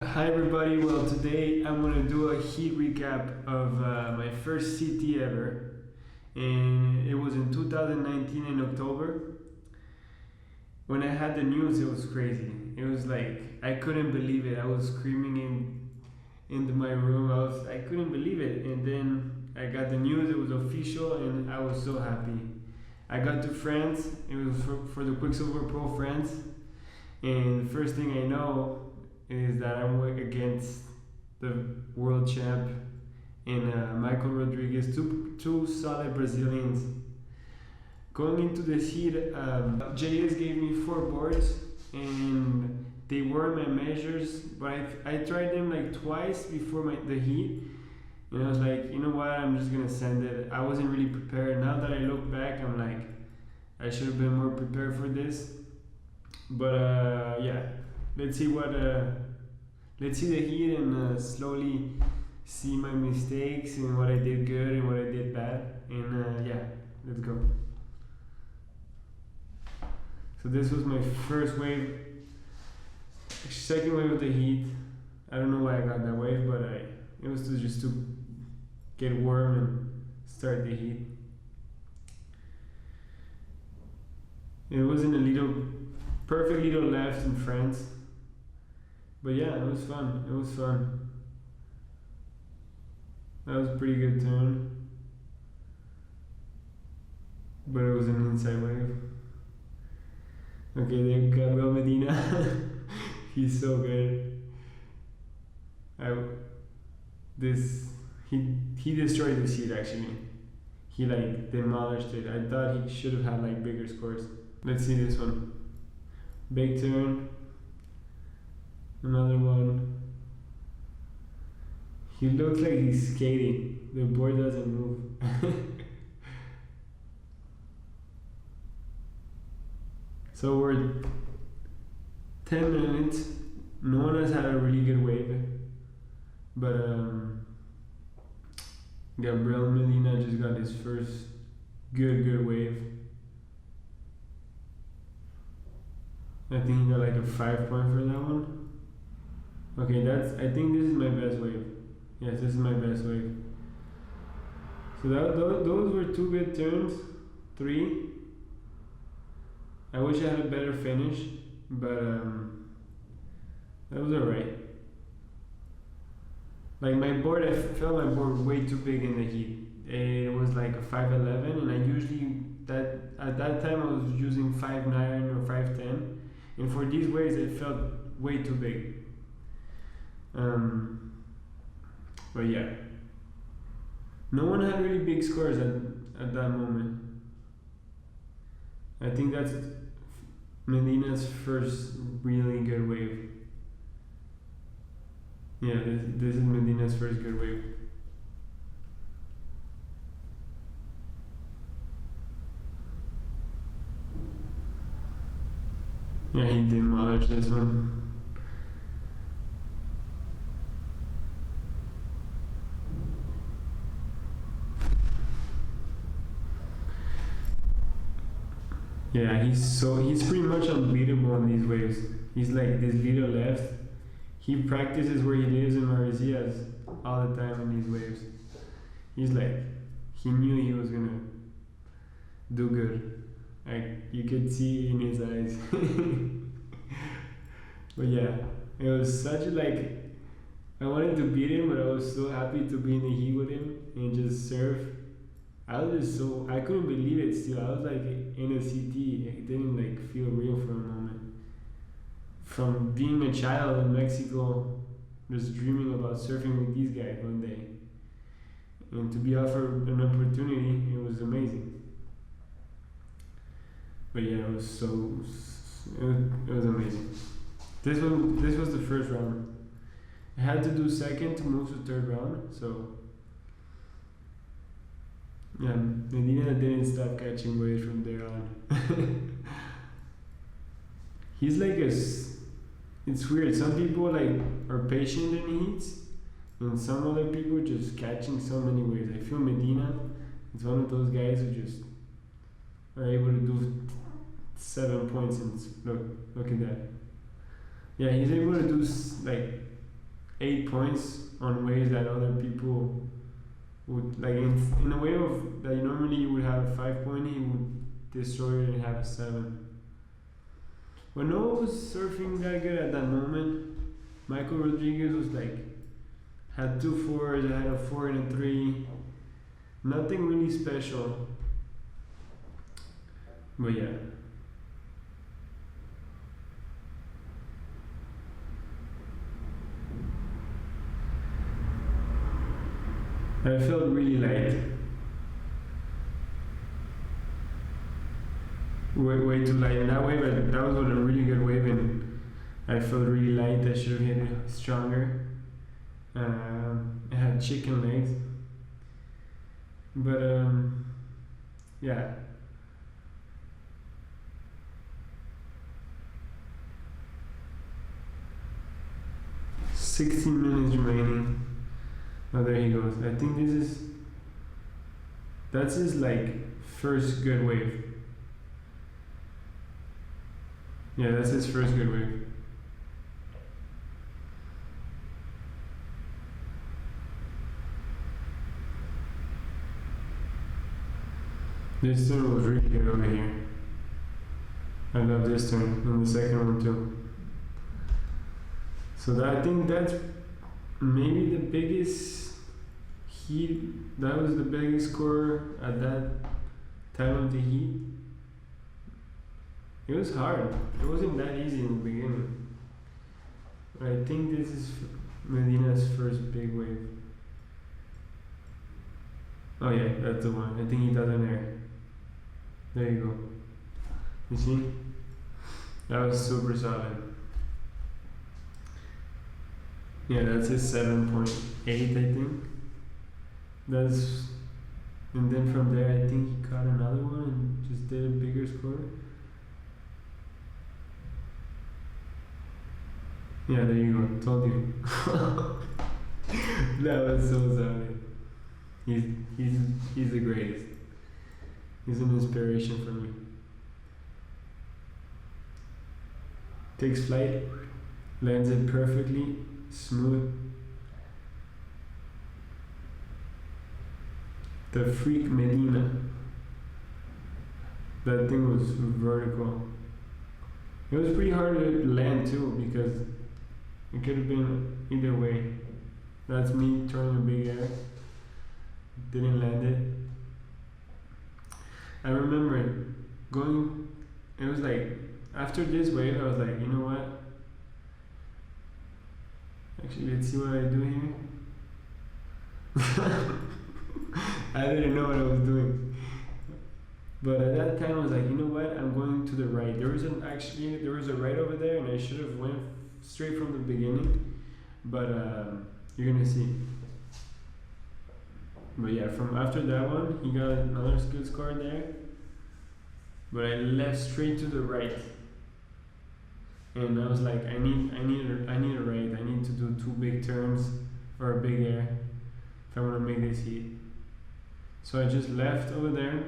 Hi everybody, well today I'm going to do a heat recap of my first CT ever, and it was in 2019 in October. When I had the news, it was crazy. It was like I couldn't believe it. I was screaming into my room. I couldn't believe it, and then I got the news. It was official, and I was so happy. I got to France. It was for the Quiksilver Pro France, and the first thing I know is that I'm against the world champ in Michael Rodrigues, two solid Brazilians. Going into this heat, JS gave me 4 boards and they were my measures, but I tried them like twice before the heat. And I was like, you know what, I'm just gonna send it. I wasn't really prepared. Now that I look back, I'm like, I should have been more prepared for this. But yeah, let's see the heat and slowly see my mistakes and what I did good and what I did bad. And yeah, let's go. So this was my first wave. Second wave of the heat. I don't know why I got that wave, but it was just to get warm and start the heat. It was in a perfect little left in France. But yeah, it was fun. It was fun. That was a pretty good turn. But it was an inside wave. Okay, there Gabriel Medina. He's so good. He destroyed the seat actually. He like demolished it. I thought he should have had like bigger scores. Let's see this one. Big turn. Another one. He looks like he's skating. The board doesn't move. So we're 10 minutes. No one has had a really good wave. But Gabriel Medina just got his first good wave. I think he got like a 5 point for that one. Okay, I think this is my best wave. Yes, this is my best wave. So those were 2 good turns. 3. I wish I had a better finish, but that was alright. Like my board, I felt my board way too big in the heat. It was like a 5'11", and I usually at that time I was using 5'9" or 5'10", and for these waves it felt way too big. But yeah, no one had really big scores at that moment. I think that's Medina's first really good wave. Yeah, this is Medina's first good wave. Yeah, he demolished this one. Yeah, he's pretty much unbeatable on these waves. He's like this little left. He practices where he lives in Mauritius all the time in these waves. He's like, he knew he was gonna do good. Like you could see in his eyes. But yeah, it was such like I wanted to beat him, but I was so happy to be in the heat with him and just surf. I was just I couldn't believe it still. I was like in a CT. It didn't like feel real for a moment. From being a child in Mexico, just dreaming about surfing with these guys one day. And to be offered an opportunity, it was amazing. But yeah, it was amazing. This was the first round. I had to do second to move to third round, so yeah, Medina didn't stop catching waves from there on. He's like it's weird. Some people like are patient in heats, and some other people just catching so many waves. I feel Medina is one of those guys who just are able to do 7 points and look at that. Yeah, he's able to do like 8 points on waves that other people would like in a wave of that normally you would have a 5 point, he would destroy it and have a 7. But no one was surfing that good at that moment. Michael Rodrigues was like had 2 fours, I had a 4 and a 3. Nothing really special. But yeah. I felt really light. Way too light. In that wave, that was a really good wave, and I felt really light. I should have hit it stronger. I had chicken legs. But, yeah. "16 minutes remaining." Oh, there he goes. I think that's his like first good wave. Yeah, that's his first good wave. This turn was really good over here. I love this turn and the second one too. So I think that's maybe the biggest heat. That was the biggest score at that time of the heat. It was hard. It wasn't that easy in the beginning. I think this is Medina's first big wave. Oh yeah, that's the one. I think he does an air. There you go. You see? That was super solid. Yeah, that's his 7.8, I think. And then from there, I think he caught another one and just did a bigger score. Yeah, there you go. Told you. That was so solid. He's the greatest. He's an inspiration for me. Takes flight, lands it perfectly, smooth. The freak Medina. That thing was vertical. It was pretty hard to land too because it could have been either way. That's me throwing a big air. Didn't land it. I remember going, it was like, after this wave, I was like, you know what? Actually, let's see what I do here. I didn't know what I was doing. But at that time, I was like, you know what? I'm going to the right. There was a right over there, and I should have went straight from the beginning. But you're gonna see. But yeah, from after that one, he got another good score there. But I left straight to the right, and I was like, I need a right. I need to do 2 big turns or a big air if I want to make this heat. So I just left over there.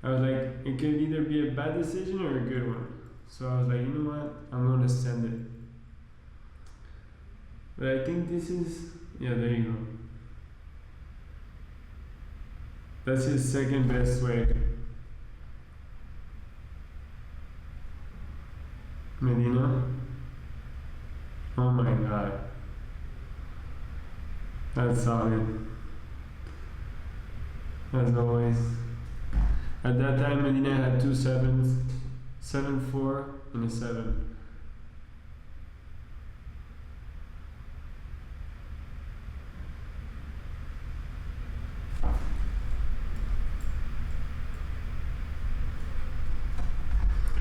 I was like, it could either be a bad decision or a good one. So I was like, you know what? I'm gonna send it. But I think this is, yeah, there you go. That's his second best wave. Medina. Oh my god. That's solid. As always. At that time, Medina had 2 sevens, 7-4, and a 7.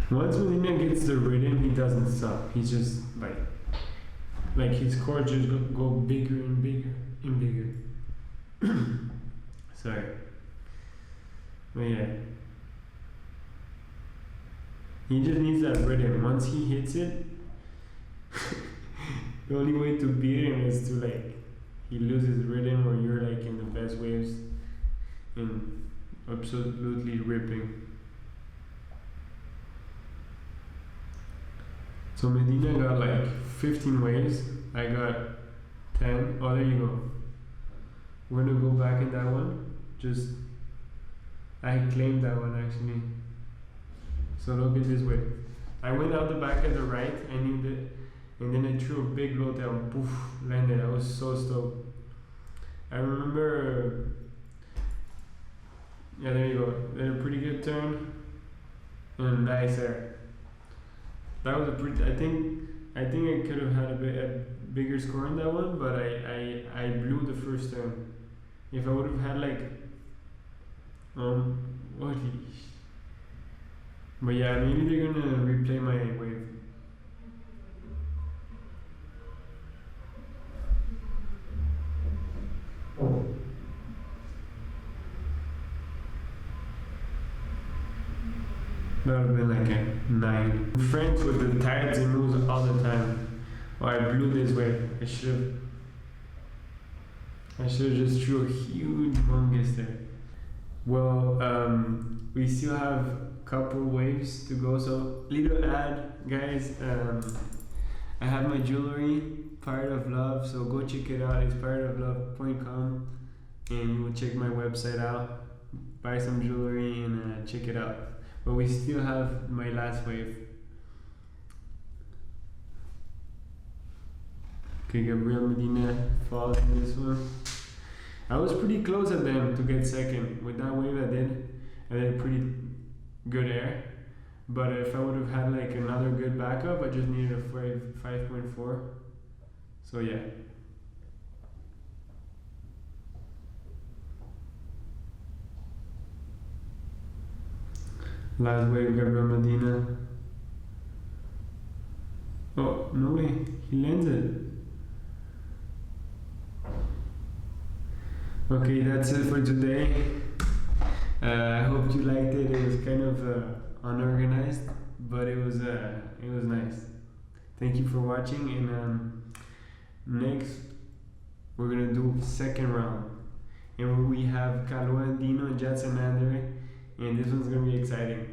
Once Medina gets the rhythm, he doesn't stop. He's just like his chords just go bigger and bigger and bigger. Sorry. But yeah. He just needs that rhythm. Once he hits it, the only way to beat him is to he loses rhythm or you're in the best waves and absolutely ripping. So Medina got 15 waves I got 10. Oh, there you go. We're gonna go back in that one. I claimed that one actually. So look at this way. I went out the back at the right, I knew that, and then I threw a big low tail, poof, landed. I was so stoked. I remember, yeah, there you go. Then a pretty good turn, and a nice air. That was a pretty. I think I could have had a bigger score in that one, but I blew the first turn. If I would have had like, what? But yeah, maybe they're gonna replay my wave. That would have been like a 9. In France with the tides and moves all the time. Oh, I blew this wave. I should have just threw a huge humongous there. Well, we still have a couple waves to go. So little ad, guys. I have my jewelry, Part of Love. So go check it out. It's partoflove.com, and you will check my website out. Buy some jewelry and check it out. But we still have my last wave. Okay, Gabriel Medina falls in this one. I was pretty close at them to get second. With that wave I did pretty good air. But if I would have had like another good backup, I just needed a 5.4. So yeah. Last wave, Gabriel Medina. Oh, no way. He lands it. Okay, that's it for today. I hope you liked it. It was kind of unorganized, but it was nice. Thank you for watching, and next we're gonna do second round, and we have Calua and Dino and Jets and Andre, and this one's gonna be exciting.